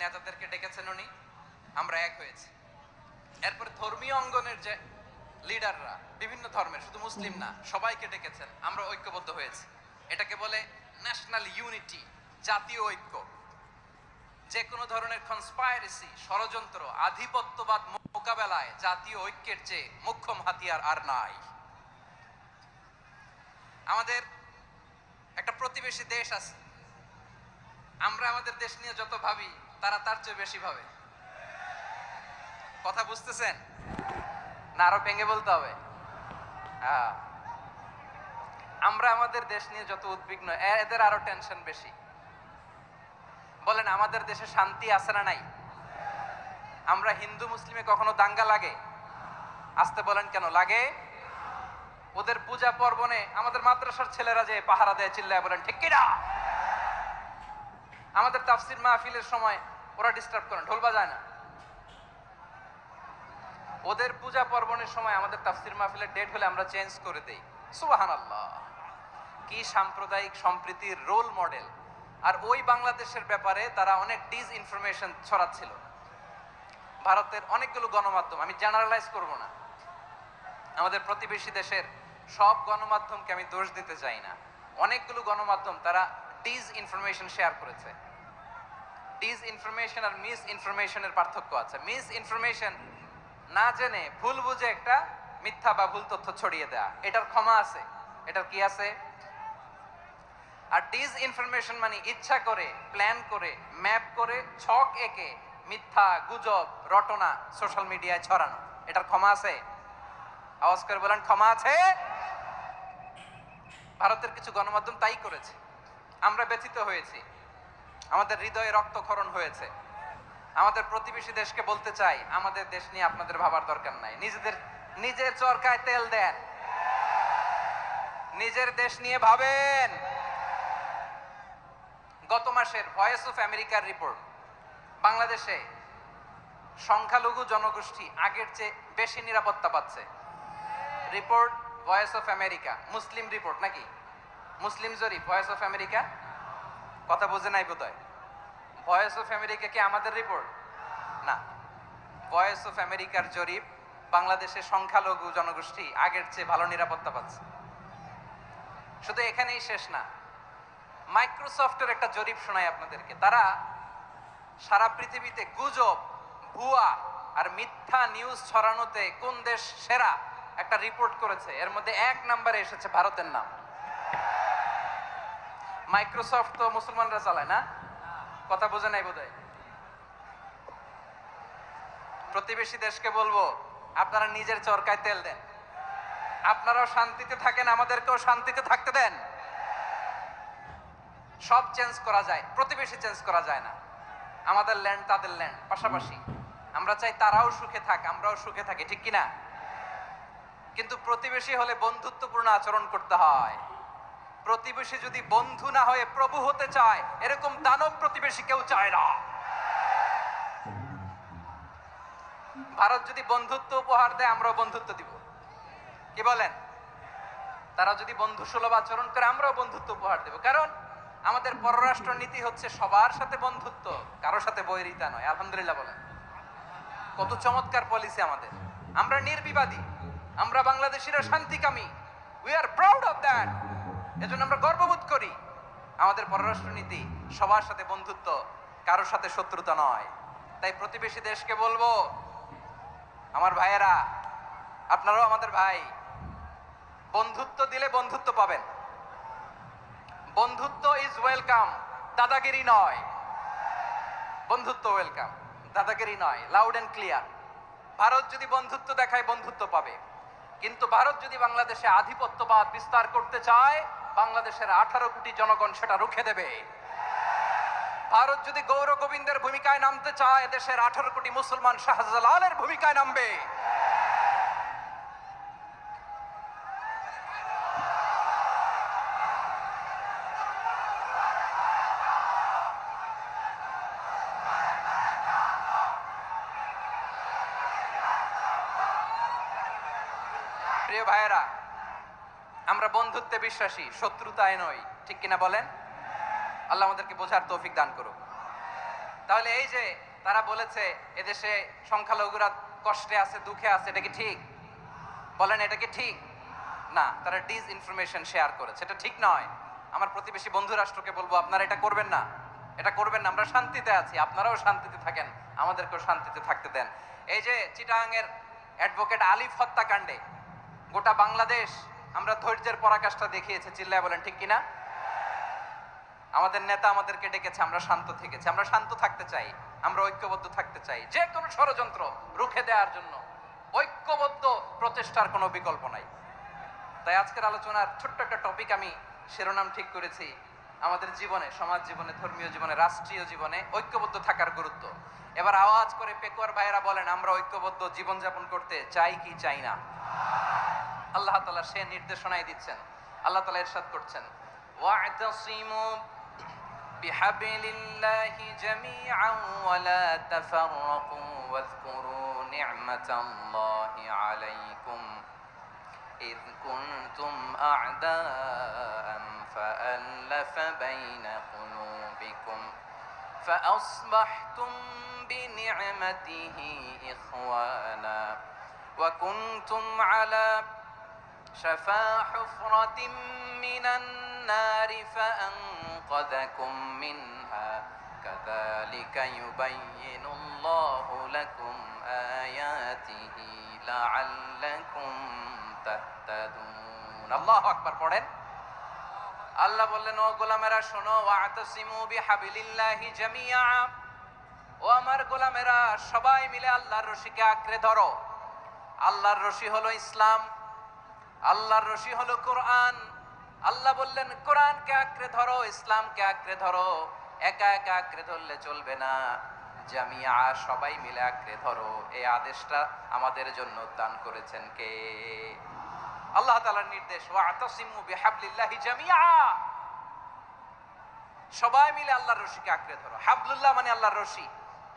নেতাদেরকে ডেকেছেন উনি, আমরা এক হয়েছি। এরপরে ধর্মীয় অঙ্গনের যে লিডাররা বিভিন্ন ধর্মের, শুধু মুসলিম না, সবাইকে ডেকেছেন, আমরা ঐক্যবদ্ধ হয়েছি। এটাকে বলে ন্যাশনাল ইউনিটি, জাতীয় ঐক্য। যে কোনো ধরনের কনস্পাইরেসি, ষড়যন্ত্র, আধিপত্যবাদ মোকাবেলায় জাতীয় ঐক্যের চেয়ে মোক্ষম হাতিয়ার আর নাই। আমাদের একটা প্রতিবেশী দেশ আছে, আমরা আমাদের দেশ নিয়ে যত ভাবি তারা তার চেয়ে বেশি ভাবে। কথা বুঝতেছেন না? আরো ভেঙে বলতে হবে। আমরা আমাদের দেশ নিয়ে যত উদ্বিগ্ন, এদের আরো টেনশন বেশি। বলেন, আমাদের দেশে শান্তি আছে না নাই? আমরা হিন্দু মুসলিমে কখনো দাঙ্গা লাগে? আসতে বলেন, কেন লাগে? ওদের পূজা পার্বণে আমাদের মাদ্রাসার ছেলেরা যে পাহারা দেয়, চিল্লায় বলেন ঠিক কিনা? আমাদের তাফসির মাহফিলের সময় ওরা ডিস্টার্ব করেন, ঢোল বাজায় না। ওদের পূজা পার্বণের সময় আমাদের তাফসির মাহফিলের ডেট হলে আমরা চেঞ্জ করে দেই। সুবহানাল্লাহ, কি সাম্প্রদায়িক সম্প্রীতির রোল মডেল। আর ওই বাংলাদেশের ব্যাপারে তারা অনেক ডিস ইনফরমেশন ছড়াচ্ছিল। ভারতের অনেকগুলো গণমাধ্যম, আমি জেনারেলাইজ করব না, আমাদের প্রতিবেশী দেশের সব গণমাধ্যমকে আমি দোষ দিতে চাই না, অনেকগুলো গণমাধ্যম তারা ডিস ইনফরমেশন শেয়ার করেছে। ডিস ইনফরমেশন আর মিস ইনফরমেশনের পার্থক্য আছে। মিস ইনফরমেশন না জেনে ভুল বুঝে একটা মিথ্যা বা ভুল তথ্য ছড়িয়ে দেয়া, এটার ক্ষমা আছে, এটার কি আছে। আর ডিস ইনফরমেশন মানে ইচ্ছা করে, প্ল্যান করে, ম্যাপ করে, ছক এঁকে মিথ্যা, গুজব, রটনা সোশ্যাল মিডিয়ায় ছড়ানো, এটার ক্ষমা আছে? আওয়াজ করে বলেন, ক্ষমা আছে? ভারতের কিছু গণমাধ্যম তাই করেছে, আমরা ব্যথিত হয়েছি, আমাদের হৃদয়ে রক্তক্ষরণ হয়েছে। আমাদের প্রতিবেশী দেশকে বলতে চাই, আমাদের দেশ নিয়ে আপনাদের ভাবার দরকার নাই, নিজের চরকায় তেল দেন, নিজের দেশ নিয়ে ভাবেন। গত মাসের ভয়েস অফ আমেরিকার রিপোর্ট, বাংলাদেশে সংখ্যালঘু জনগোষ্ঠী আগের চেয়ে বেশি নিরাপত্তা পাচ্ছে। Report voice of America, Muslim report নাকি? মুসলিম জরিপ, ভয়েস অফ আমেরিকা। কথা বোঝে নাই বোধহয়। ভয়েস অফ আমেরিকা কি আমাদের রিপোর্ট? না, ভয়েস অফ আমেরিকার জরিপ, বাংলাদেশের সংখ্যালঘু জনগোষ্ঠী আগের চেয়ে ভালো নিরাপত্তা পাচ্ছে। শুধু এখানেই শেষ না, মাইক্রোসফটের একটা জরিপ শোনাই আপনাদেরকে। তারা সারা পৃথিবীতে গুজব, ভুয়া আর মিথ্যা নিউজ ছড়ানোতে কোন দেশ সেরা একটা রিপোর্ট করেছে। এর মধ্যে 1 নম্বরে এসেছে ভারতের নাম। মাইক্রোসফট তো মুসলমানরা চালায় না? কথা বোঝে নাই বোধহয়। প্রতিবেশী দেশকে বলবো, আপনারা নিজের চরকায় তেল দেন, আপনারাও শান্তিতে থাকেন, আমাদেরকেও শান্তিতে থাকতে দেন। সব চেঞ্জ করা যায়, প্রতিবেশী চেঞ্জ করা যায় না। আমাদের ল্যান্ড তাদের ল্যান্ড, পাশাপাশি। আমরা চাই তারাও সুখে থাক, আমরাও সুখে থাকি, ঠিক কিনা? কিন্তু প্রতিবেশী হলে বন্ধুত্বপূর্ণ আচরণ করতে হয়। প্রতিবেশী যদি বন্ধু না হয়ে প্রভু হতে চায়, এরকম দানব প্রতিবেশী কেউ চায় না। ভারত যদি বন্ধুত্ব উপহার দেয়, আমরাও বন্ধুত্ব দিব, কি বলেন? তারা যদি বন্ধু সুলভ আচরণ করে, আমরাও বন্ধুত্ব উপহার দেব। কারণ আমাদের পররাষ্ট্র নীতি হচ্ছে সবার সাথে বন্ধুত্ব, কারোর সাথে বৈরিতা নয়। আলহামদুলিল্লাহ বলেন, কত চমৎকার পলিসি আমাদের। আমরা নির্বিবাদী, আমরা বাংলাদেশিরা শান্তিকামী, we are proud of that. এজন্য আমরা গর্ববোধ করি। আমাদের পররাষ্ট্র নীতি সবার সাথে বন্ধুত্ব, কারোর সাথে শত্রুতা নয়। তাই প্রতিবেশী দেশকে বলবো, আমার ভাইয়েরা, আপনারাও আমাদের ভাই, বন্ধুত্ব দিলে বন্ধুত্ব পাবেন। বন্ধুত্ব ইজ ওয়েলকাম, দাদাগিরি নয়। বন্ধুত্ব ওয়েলকাম, দাদাগিরি নয়, লাউড এন্ড ক্লিয়ার। ভারত যদি বন্ধুত্ব দেখায়, বন্ধুত্ব পাবে। কিন্তু ভারত যদি বাংলাদেশে আধিপত্যবাদ বিস্তার করতে চায়, বাংলাদেশের 18 কোটি জনগণ সেটা রুখে দেবে। ভারত যদি গৌর গোবিন্দের ভূমিকায় নামতে চায়, দেশের 18 কোটি মুসলমান শাহজালালের ভূমিকায় নামবে। প্রিয় ভাইয়েরা, আমরা বন্ধুত্বে বিশ্বাসী, শত্রুতায় নই, ঠিক কিনা বলেন? আল্লাহ আমাদেরকে বোঝার তৌফিক দান করুক। তাহলে এই যে তারা বলেছে এদেশে সংখ্যালঘুরা কষ্টে আছে, দুঃখে আছে, এটা কি ঠিক? বলেন এটা কি ঠিক? না, তারা ডিস ইনফরমেশন শেয়ার করেছে, এটা ঠিক নয়। আমার প্রতিবেশী বন্ধু রাষ্ট্রকে বলবো আপনারা এটা করবেন না, এটা করবেন না। আমরা শান্তিতে আছি, আপনারাও শান্তিতে থাকেন, আমাদেরকেও শান্তিতে থাকতে দেন। এই যে চিটাগাংয়ের অ্যাডভোকেট আলিফ হত্যাকাণ্ডে গোটা বাংলাদেশ আমরা ধৈর্যের পরাকাষ্ঠা দেখিয়েছে, চিল্লায় বলেন ঠিক কিনা? আমাদের নেতা আমাদেরকে ডেকেছে, আমরা শান্ত থেকেছি, আমরা শান্ত থাকতে চাই, আমরা ঐক্যবদ্ধ থাকতে চাই। যে কোনো ষড়যন্ত্র রুখে দেওয়ার জন্য ঐক্যবদ্ধ প্রচেষ্টার কোনো বিকল্প নাই। তাই আজকের আলোচনার ছোট্ট একটা টপিক আমি শিরোনাম ঠিক করেছি, আমাদের জীবনে, সমাজ জীবনে, ধর্মীয় জীবনে, রাষ্ট্রীয় জীবনে ঐক্যবদ্ধ থাকার গুরুত্ব। এবার আওয়াজ করে পেকুয়ার ভাইয়েরা বলেন, আমরা ঐক্যবদ্ধ জীবনযাপন করতে চাই কি চাই না? আল্লাহ তাআলা সে নির্দেশনাই দিচ্ছেন। আল্লাহ তাআলা ইরশাদ করছেন, ওয়া'তাসিমু বিহাবলিল্লাহি জামিআন ওয়া লা তাফাররাকু ওয়াযকুরু নি'মাতাল্লাহি আলাইকুম إذ كنتم أعداء فألف بين قلوبكم فأصبحتم بنعمته إخوانا وكنتم على شفا حفرة من النار فأنقذكم منها كذلك يبين الله لكم آياته لعلكم তাহতাদুন। আল্লাহু আকবার পড়েন। আল্লাহ বললেন, ও গোলামেরা শোনো, ওয়া'তাসিমু বিহাবলিল্লাহি জামিআ, ও আমার গোলামেরা সবাই মিলে আল্লাহর রশিকে আঁকড়ে ধরো। আল্লাহর রশি হলো ইসলাম, আল্লাহর রশি হলো কোরআন। আল্লাহ বললেন কোরআনকে আঁকড়ে ধরো, ইসলামকে আঁকড়ে ধরো। একা একা আঁকড়ে ধরলে চলবে না, জামিআ সবাই মিলে আঁকড়ে ধরো। এই আদেশটা আমাদের জন্য দান করেছেন কে? আল্লাহ তাআলার নির্দেশ, ওয়া'তাসিমু বিহাবলিল্লাহি জামিআ, সবাই মিলে আল্লাহর রশিকে আঁকড়ে ধরো। হাবলুল্লাহ মানে আল্লাহর রশি,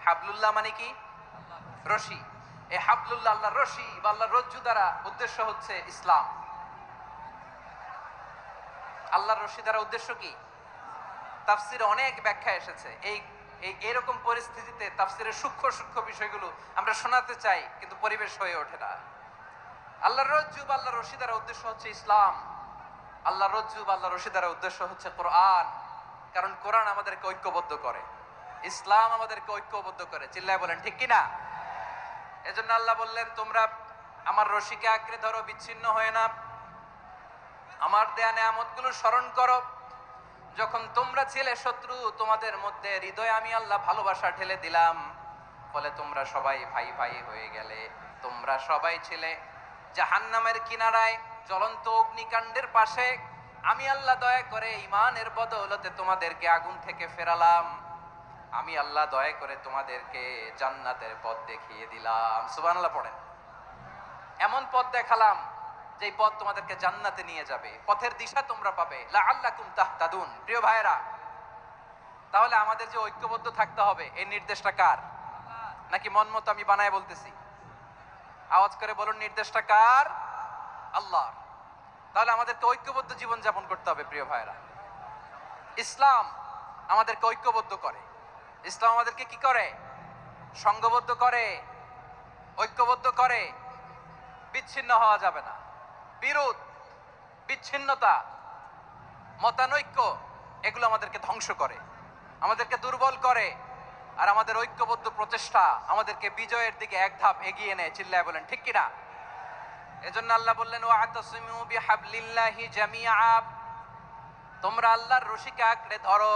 হাবলুল্লাহ মানে কি? রশি। এই হাবলুল্লাহ আল্লাহর রশি বা আল্লাহর রজ্জু দ্বারা উদ্দেশ্য হচ্ছে ইসলাম। আল্লাহর রশি দ্বারা উদ্দেশ্য কি? তাফসিরে অনেক ব্যাখ্যা এসেছে। এরকম পরিস্থিতিতে তাফসিরের সূক্ষ্ম সূক্ষ্ম বিষয়গুলো আমরা শোনাতে চাই, কিন্তু পরিবেশ হয়ে ওঠে না। আল্লাহর রজ্জু বা আল্লাহর রশি দ্বারা উদ্দেশ্য হচ্ছে ইসলাম। আল্লাহর রজ্জু বা আল্লাহর রশি দ্বারা উদ্দেশ্য হচ্ছে কোরআন, কারণ কোরআন আমাদেরকে ঐক্যবদ্ধ করে, ইসলাম আমাদেরকে ঐক্যবদ্ধ করে। চিল্লায় বলেন ঠিক কিনা? এজন্য আল্লাহ বললেন, তোমরা আমার রশিকে আঁকড়ে ধরো, বিচ্ছিন্ন হয়ে না। আমার দেয়া নেয়ামতগুলো স্মরণ করো। যখন তোমরা ছিলে শত্রু, তোমাদের মধ্যে হৃদয়ে আমি আল্লাহ ভালোবাসা ঢেলে দিলাম, ফলে তোমরা সবাই ভাই ভাই হয়ে গেলে। তোমরা সবাই ছিলে জাহান্নামের কিনারায়, জ্বলন্ত অগ্নিকাণ্ডের পাশে। আমি আল্লাহ দয়া করে ঈমানের বদৌলতে তোমাদেরকে আগুন থেকে ফেরালাম। আমি আল্লাহ দয়া করে তোমাদেরকে জান্নাতের পথ দেখিয়ে দিলাম। সুবহানাল্লাহ পড়েন। এমন পথ দেখালাম যেই পথ তোমাদেরকে জান্নাতে নিয়ে যাবে, পথের দিশা তোমরা পাবে। লাআল্লাকুম তাহতাদুন। প্রিয় ভাইরা, তাহলে আমাদের যে ঐক্যবদ্ধ থাকতে হবে, এই নির্দেশটা কার? নাকি মন মতো আমি বানায় বলতেছি? আওয়াজ করে বলুন, নির্দেশটা কার? আল্লাহর। তাহলে আমাদেরকে ঐক্যবদ্ধ জীবন যাপন করতে হবে। প্রিয় ভাইরা, ইসলাম আমাদেরকে ঐক্যবদ্ধ করে। ইসলাম আমাদেরকে কি করে? সংঘবদ্ধ করে, ঐক্যবদ্ধ করে। বিচ্ছিন্ন হওয়া যাবে না। বিরোধ, বিচ্ছিন্নতা, মতানৈক্য, এগুলো আমাদেরকে ধ্বংস করে, আমাদেরকে দুর্বল করে। আর আমাদের ঐক্যবদ্ধ প্রচেষ্টা আমাদেরকে বিজয়ের দিকে এক ধাপ এগিয়ে নেয়। চিল্লায় বলেন ঠিক কিনা? এজন্য আল্লাহ বললেন, ওয়া'তাসিমু বিহাবলিল্লাহি জামিআ, তোমরা আল্লাহর রশিকে আঁকড়ে ধরো,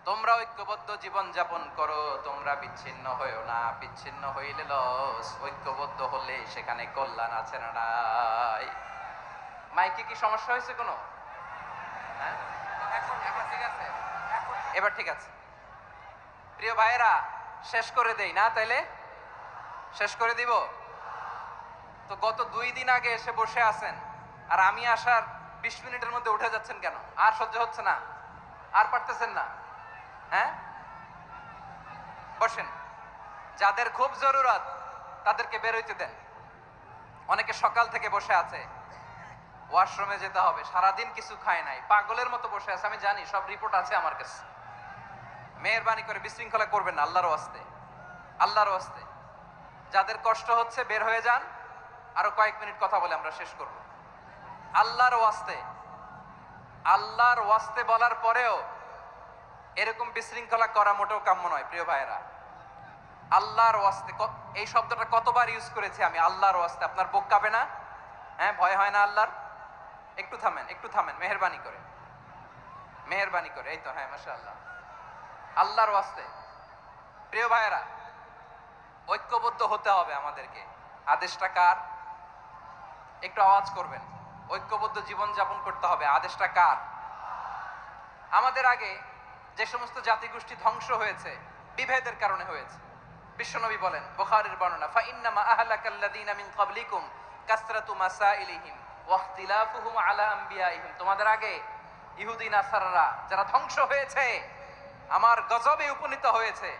তোমরা ঐক্যবদ্ধ জীবন যাপন করো, তোমরা বিচ্ছিন্ন হইও না। বিচ্ছিন্ন হইলে লস, ঐক্যবদ্ধ হলে সেখানে কল্যাণ আছে না নাই? মাইকে কি সমস্যা হয়েছে কোনো? হ্যাঁ, এখন ঠিক আছে, এবার ঠিক আছে। প্রিয় ভাইয়েরা, শেষ করে দেই না? তাইলে শেষ করে দিব তো। গত 2 দিন আগে এসে বসে আছেন, আর আমি আসার 20 মিনিটের মধ্যে উঠে যাচ্ছেন কেন? আর সহ্য হচ্ছে না? আর পারতেছেন না? হ্যাঁ, বসেন। যাদের খুব জরুরত তাদেরকে বের হইতে দেন। অনেকে সকাল থেকে বসে আছে, ওয়াশরুমে যেতে হবে, সারাদিন কিছু খায় নাই, পাগলের মতো বসে আছে। আমি জানি, সব রিপোর্ট আছে আমার কাছে। মেহেরবানি করে বিশৃঙ্খলা করবেন না, আল্লাহর ওয়াস্তে, আল্লাহর ওয়াস্তে। যাদের কষ্ট হচ্ছে বের হয়ে যান, আরো কয়েক মিনিট কথা বলে আমরা শেষ করব। আল্লাহর ওয়াস্তে, আল্লাহর ওয়াস্তে বলার পরেও এরকম বিশৃঙ্খলা করা মোটেও কাম্য নয় প্রিয় ভাইয়েরা। আল্লাহর ওয়াস্তে, এই শব্দটা কতবার ইউজ করেছি আমি, আল্লাহর ওয়াস্তে। আপনার বুক কাঁপে না? হ্যাঁ, ভয় হয় না আল্লাহর? একটু থামেন, একটু থামেন, মেহেরবানি করে, মেহেরবানি করে। এই তো, হ্যাঁ, মাশাআল্লাহ। আল্লাহর ওয়াস্তে প্রিয় ভাইয়েরা, ঐক্যবদ্ধ হতে হবে আমাদেরকে। আদেশটা কার? একটু আওয়াজ করবেন। ঐক্যবদ্ধ জীবন যাপন করতে হবে। আদেশটা কার? আমাদের আগে যে সমস্ত জাতিগোষ্ঠী ধ্বংস হয়েছে বিভেদের কারণে হয়েছে। বিশ্বনবী বলেন, বুখারীর বর্ণনা, ফা ইন্নামা আহলাকাল্লাযীনা মিন ক্বাবলিকুম কাসরাতু মাসাইলিহিম ওয়া ইখতিলাফুহুম আলা আম্বিয়াইহিম। তোমাদের আগে ইহুদি নাসারারা যারা ধ্বংস হয়েছে, আমার গজবে উপনীত হয়েছে,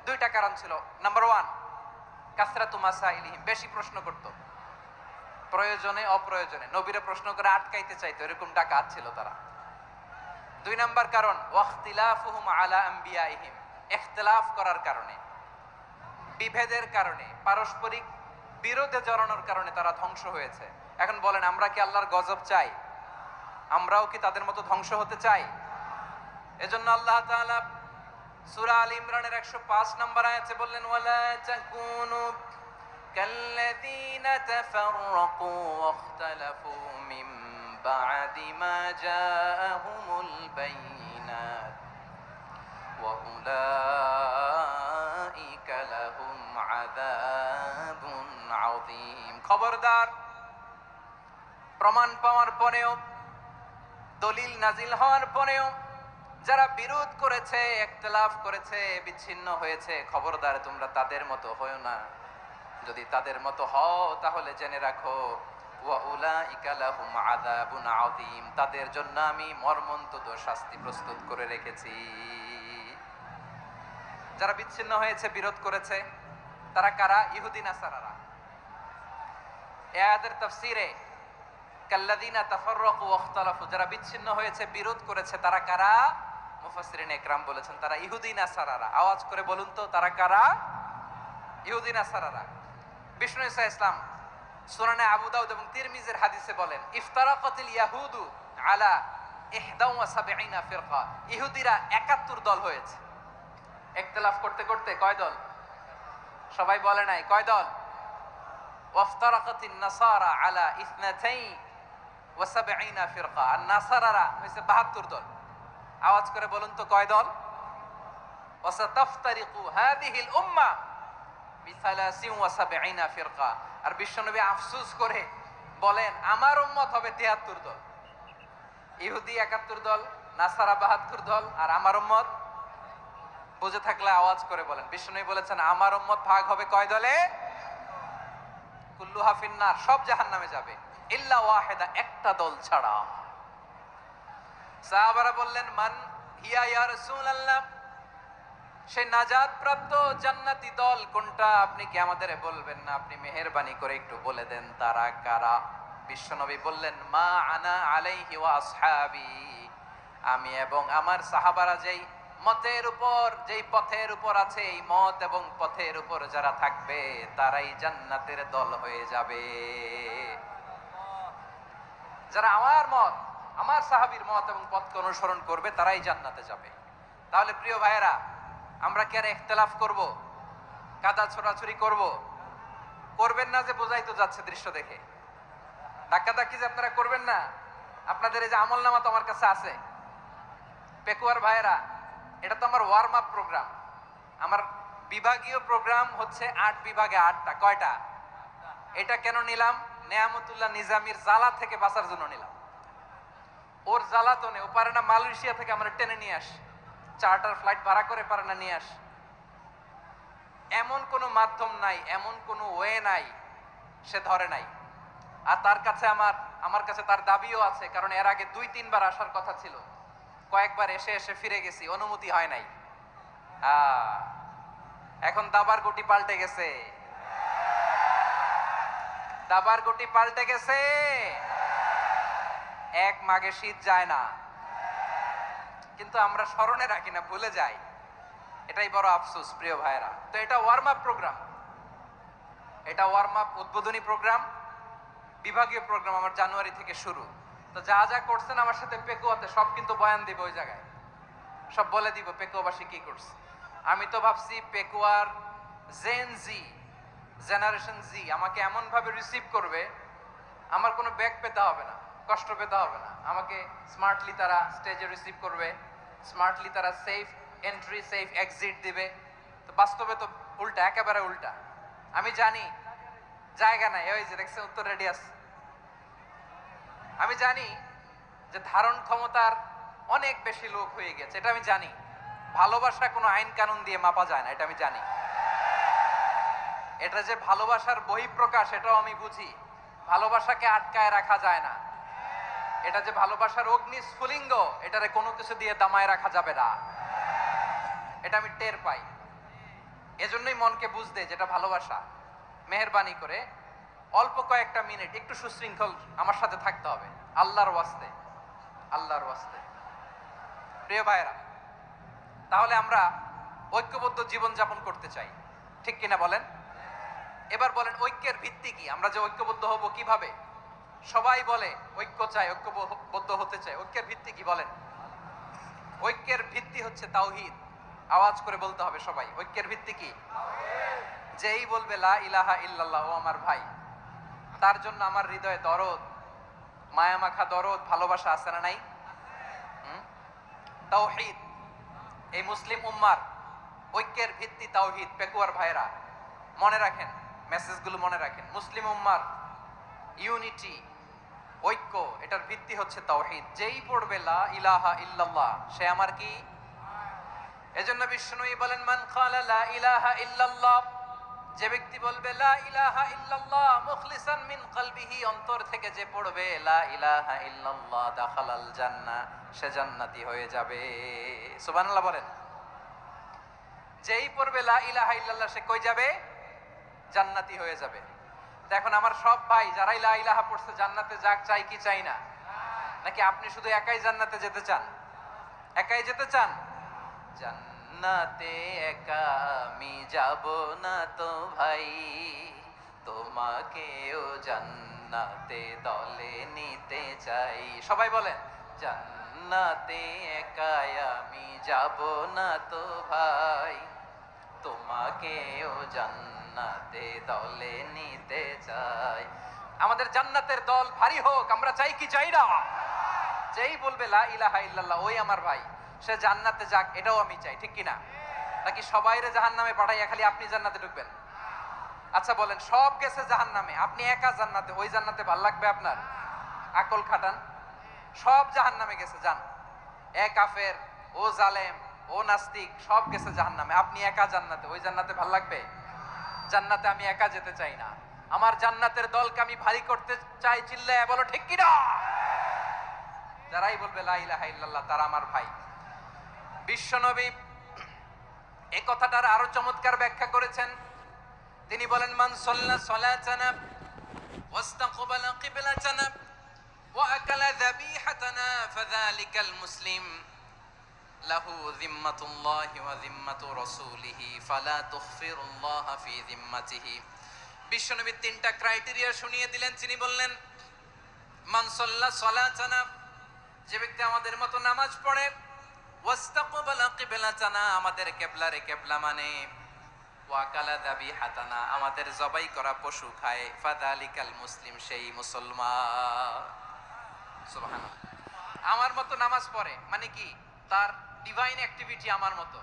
দুইটা কারণ ছিল। নাম্বার 1, কাসরাতু মাসাইলিহিম, বেশি প্রশ্ন করত, প্রয়োজনে অপ্রয়োজনে নবীরা প্রশ্ন করে আটকাইতে চাইতো, এরকম ডাকাত ছিল তারা। 2 নাম্বার কারণ, ওয়াখতিলাফুহুম আলা আম্বিয়াইহিম, ইখতিলাফ করার কারণে, বিভেদের কারণে, পারস্পরিক বিরোধে জড়ানোর কারণে তারা ধ্বংস হয়েছে। এখন বলেন, আমরা কি আল্লাহর গজব চাই? আমরাও কি তাদের মতো ধ্বংস হতে চাই? এজন্য আল্লাহ তাআলা সূরা আল ইমরানের 105 নম্বর আয়াতে বললেন, ওয়ালা তাকুনু কাল্লাযীনা তাফাররাকু ওয়াখতালাফু মিন বা'দি মা জাআহুমুল বাইয়িনাত ওয়া উলাইকা লাহুম আযাবুন আযীম। খবরদার, প্রমাণ পাওয়ার পরেও, দলিল নাজিল হওয়ার পরেও যারা বিরোধ করেছে, ইখতিলাফ করেছে, বিচ্ছিন্ন হয়েছে, খবরদার তোমরা তাদের মতো হয়ো না। যদি তাদের মতো হও তাহলে জেনে রাখো, ওয়া উলাইকা লাহুম আযাবুন আযীম, তাদের জন্য আমি মর্মন্তুদ শাস্তি প্রস্তুত করে রেখেছি। যারা বিচ্ছিন্ন হয়েছে, বিরোধ করেছে, তারা কারা? ইহুদি নাসারারা। এই আয়াতের তাফসীরে কাল্লাযীনা তাফাররাকু ওয়াখতালাফু, যারা বিচ্ছিন্ন হয়েছে, বিরোধ করেছে, তারা কারা? মুফাসসিরিন ইকরাম বলেছেন তারা ইহুদি নাসারারা। আওয়াজ করে বলুন তো, তারা কারা? ইহুদি নাসারারা। বিষ্ণু ঈসা ইসলাম সুনানে আবু দাউদ এবং তিরমিজির হাদিসে বলেন, ইফতারাকাতিল ইয়াহুদু আলা 71 ফিরকা, ইহুদিরা 71 দল হয়েছে। ইখতিলাফ করতে করতে কয় দল? সবাই বলে নাই, কয় দল? ওয়াফতারাকাতিন নাসারা আলা 72 ফিরকা, আর নাসারারা হয়েছে 72 দল। আওয়াজ করে বলুন তো, কয় দল? ওয়াসাতাফতারিকু হাযিহিল উম্মাহ বি73 ফিরকা। আর বিশ্বনবী আফসোস করে বলেন, আমার উম্মত হবে 73 দল। ইহুদি 71 দল, নাসারা 72 দল, আর আমার উম্মত, বুঝে থাকলে আওয়াজ করে বলেন। বিশ্বনবী বলেছেন, আমার উম্মত ভাগ হবে কয় দলে? কুল্লুহা ফিন্নার, সব জাহান্নামে যাবে, ইল্লা ওয়াহিদা, একটা দল ছাড়া। সাহাবারা বললেন, মান হিয়া ইয়া রাসূলুল্লাহ, সেই নাজাত প্রাপ্ত জান্নাতি দল কোনটা? আপনি কি আমাদের বলবেন না? আপনি মেহেরবানি করে একটু বলে দেন তারা কারা। বিশ্বনবী বললেন, মা আনা আলাইহি ওয়া আসহাবি, আমি এবং আমার সাহাবারা যেই মতের উপর, যেই পথের উপর আছে, এই মত এবং পথের উপর যারা থাকবে তারাই জান্নাতের দল হয়ে যাবে। যারা আমার মত, আমার সাহাবীর মত এবং পথকে অনুসরণ করবে তারাই জান্নাতে যাবে। তাহলে প্রিয় ভাইয়েরা, আমরা কি আর ইখতিলাফ করব? কাদা ছোড়াছুরি করব? করবেন না যে বোঝাই তো যাচ্ছে দৃশ্য দেখে। ধাক্কাধাক্কি যে আপনারা করবেন না। আপনাদের এই যে আমলনামা তো আমার কাছে আছে। পেকুয়ার ভাইয়েরা, এটা তো আমার ওয়ার্ম আপ প্রোগ্রাম। আমার বিভাগীয় প্রোগ্রাম হচ্ছে 8 বিভাগে 8টা। কয়টা? এটা কেন নিলাম? নেয়ামতুল্লাহ নিজামীর জ্বালা থেকে বাঁচার জন্য নিলাম। ওর জ্বালাতনে ও পারে না মালয়েশিয়া থেকে আমরা টেনে নিয়ে আসি, চার্টার ফ্লাইট ভাড়া করে পারে না নিয়ে আসি। এমন কোনো মাধ্যম নাই, এমন কোনো ওয়ে নাই সে ধরে নাই। আর তার কাছে আমার কাছে তার দাবিও আছে, কারণ এর আগে 2-3 বার আসার কথা ছিল। কয়েকবার এসে এসে ফিরে গেছি, অনুমতি হয় নাই। এখন দাবার গুটি পাল্টে গেছে, দাবার গুটি পাল্টে গেছে। এক মাঘে শীত যায় না, কিন্তু আমরা স্মরণে রাখি না, ভুলে যাই। এটাই বড় আফসোস প্রিয় ভাইরা। তো এটা ওয়ার্ম আপ প্রোগ্রাম, এটা ওয়ার্ম আপ উদ্বোধনী প্রোগ্রাম, বিভাগীয় প্রোগ্রাম আমার জানুয়ারি থেকে শুরু। তো যা যা করছেন আমার সাথে পেকুয়াতে সব কিন্তু বয়ান দিব ওই জায়গায়, সব বলে দিব পেকুয়াবাসী কি করছে। আমি তো ভাবছি পেকুয়ার জেন জি, জেনারেশন জি আমাকে এমন ভাবে রিসিভ করবে, আমার কোনো ব্যাক পেতে হবে না, কষ্ট পেতে হবে না, আমাকে স্মার্টলি তারা স্টেজে রিসিভ করবে, স্মার্টলি তারা সেফ এন্ট্রি সেফ এক্সিট দিবে। তো বাস্তবে তো উল্টা, একেবারে উল্টা। আমি জানি জায়গা নাই, ওই যে দেখছেন উত্তর রেডি আছে। আমি জানি যে ধারণ ক্ষমতার অনেক বেশি লোক হয়ে গেছে, এটা আমি জানি। ভালোবাসা কোনো আইন কানুন দিয়ে মাপা যায় না, এটা আমি জানি। এটা যে ভালোবাসার বহিঃপ্রকাশ এটাও আমি বুঝি। ভালোবাসাকে আটকায় রাখা যায় না। এটা যে ভালোবাসার অগ্নি স্ফুলিঙ্গ, এটারে কোনো কিছু দিয়ে দামায় রাখা যাবে না, এটা আমি টের পাই। এজন্যই মনকে বুঝতে যেটা ভালোবাসা, মেহেরবানি করে অল্প কয়েকটা মিনিট একটু সুশৃঙ্খল আমার সাথে থাকতে হবে, আল্লাহর ওয়াস্তে, আল্লাহর ওয়াস্তে। প্রিয় ভাইরা, তাহলে আমরা ঐক্যবদ্ধ জীবন যাপন করতে চাই, ঠিক কিনা বলেন? এবার বলেন ঐক্যের ভিত্তি কি? আমরা যে ঐক্যবদ্ধ হব কিভাবে? সবাই বলে ঐক্য চাই, ঐক্যবদ্ধ হতে চাই, ঐক্যের ভিত্তি কি বলেন? ঐক্যের ভিত্তি হচ্ছে তাওহীদ। আওয়াজ করে বলতে হবে সবাই, ঐক্যের ভিত্তি কি? যেই বলবে লা ইলাহা ইল্লাল্লাহ ও আমার ভাই, তার জন্য আমার হৃদয়ে দরদ, মায়ামাখা দরদ, ভালোবাসা আছে না নাই? তাওহীদ, এই মুসলিম উম্মার ঐক্যের ভিত্তি তাওহীদ। পেকুয়ার ভাইরা মনে রাখেন, মেসেজগুলো মনে রাখেন। মুসলিম উম্মার ইউনিটি, ঐক্য, এটার ভিত্তি হচ্ছে তাওহীদ। যেই পড়বে লা ইলাহা ইল্লাল্লাহ সে আমার কি? এজন্য বিষ্ণুই বলেন মান ক্বালা লা ইলাহা ইল্লাল্লাহ, যে ব্যক্তি বলবে লা ইলাহা ইল্লাল্লাহ মুখলিসান মিন কলবিহি, অন্তর থেকে যে পড়বে লা ইলাহা ইল্লাল্লাহ, দাখালাল জান্নাহ, সে জান্নাতি হয়ে যাবে। সুবহানাল্লাহ বলেন। যেই পড়বে লা ইলাহা ইল্লাল্লাহ সে কই যাবে? জান্নাতি হয়ে যাবে। এখন আমার সব ভাই যারাই লা ইলাহা পড়ছে জান্নাতে যাক, চাই কি চাই না? নাকি আপনি শুধু একাই জান্নাতে যেতে চান? একাই যেতে চান? জান্নাতে একা আমি যাব না তো ভাই, তোমাকেও জান্নাতে দলে নিতে চাই। সবাই বলেন জান্নাতে একা আমি যাব না তো ভাই, তোমাকেও জান্নাতে দলে নিতে চাই। আমাদের জান্নাতের দল ভারী হোক, আমরা চাই কি চাই না? যেই বলবে লা ইলাহা ইল্লাল্লাহ ওই আমার ভাই, সে জান্নাতে যাক, এটাও আমি চাই, ঠিক কিনা? নাকি সবাইরে জাহান্নামে পাঠাইয়া খালি আপনি জান্নাতে ঢুকবেন? আচ্ছা বলেন, সব গেছে জাহান্নামে, আপনি একা জান্নাতে, ওই জান্নাতে ভাল লাগবে আপনার? আকল খাটান। সব জাহান্নামে গেছে, যান। এ কাফের, ও জালেম, ও নাস্তিক, সব গেছে জাহান্নামে, আপনি একা জান্নাতে, ওই জান্নাতে ভাল লাগবে? জান্নাতে আমি একা যেতে চাই না, আমার জান্নাতের দলকে আমি ভারী করতে চাই। চিল্লায় বলো ঠিক কিনা? যারাই বলবে লা ইলাহা ইল্লাল্লাহ তারা আমার ভাই। বিশ্বনবী এই কথাটার আরো চমৎকার ব্যাখ্যা করেছেন। তিনি বলেন মান সাল্লা সালাতানা ওয়াস্তাকবালা কিবলাতানা ওয়া আকালা যাবিহাতানা ফাযালিকাল মুসলিম লাহু যিম্মাতুল্লাহি ওয়া যিম্মাতু রাসূলিহি ফালা তুখফিরুল্লাহা ফি যিম্মাতিহি। বিশ্বনবী তিনটা ক্রাইটেরিয়া শুনিয়ে দিলেন। তিনি বললেন মান সাল্লা সালাতানা, যে ব্যক্তি আমাদের মতো নামাজ পড়ে, ওয়াস্তাকবালা কিবলাতানা, আমাদের কিবলারে কিবলা মানে, ওয়াকালা যাবিহাতানা, আমাদের জবাই করা পশু খায়, ফাযালিকাল মুসলিম, সেই মুসলমান। সুবহানাল্লাহ। আমার মতো নামাজ পড়ে মানে কি? তার ডিভাইন অ্যাক্টিভিটি আমার মতো,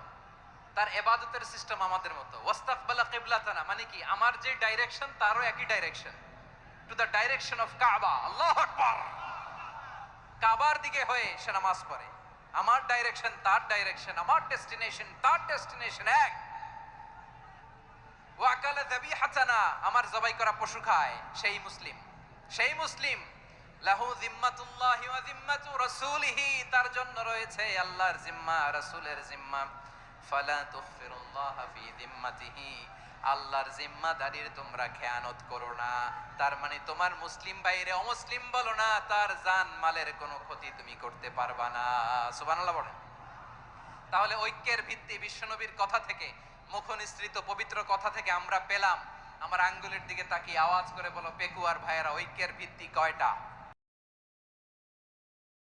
তার ইবাদতের সিস্টেম আমাদের মতো। ওয়াস্তাকবালা কিবলাতানা মানে কি? আমার যে ডাইরেকশন তারও একই direction, to the direction of কাবা। আল্লাহু আকবার। কাবার দিকে হয়ে সে নামাজ পড়ে। আমার ডাইরেকশন তার ডাইরেকশন, আমার ডেস্টিনেশন তার ডেস্টিনেশন এক। ওয়াকালা যাবিহাতানা, আমার জবাই করা পশু খায়, সেই মুসলিম। সেই মুসলিম লাহু যিম্মাতুল্লাহি ওয়া যিম্মাতু রাসূলিহি, তার জন্য রয়েছে আল্লাহর জিম্মা, রাসূলের জিম্মা। ফালা তুখফিরুল্লাহা ফি যিম্মাতিহি, আল্লাহর জিম্মাদারির তোমরা খেয়ানত করো না। তার মানে তোমার মুসলিম বাইরে অমুসলিম বলো না, তার জান মালের কোনো ক্ষতি তুমি করতে পারবা না। সুবহানাল্লাহ বলেন। তাহলে ঐক্যের ভিত্তি বিশ্বনবীর কথা থেকে, মুখনিসৃত পবিত্র কথা থেকে আমরা পেলাম। আমার আঙ্গুলের দিকে তাকিয়ে আওয়াজ করে বলো পেকুয়ার ভাইয়েরা, ঐক্যের ভিত্তি কয়টা?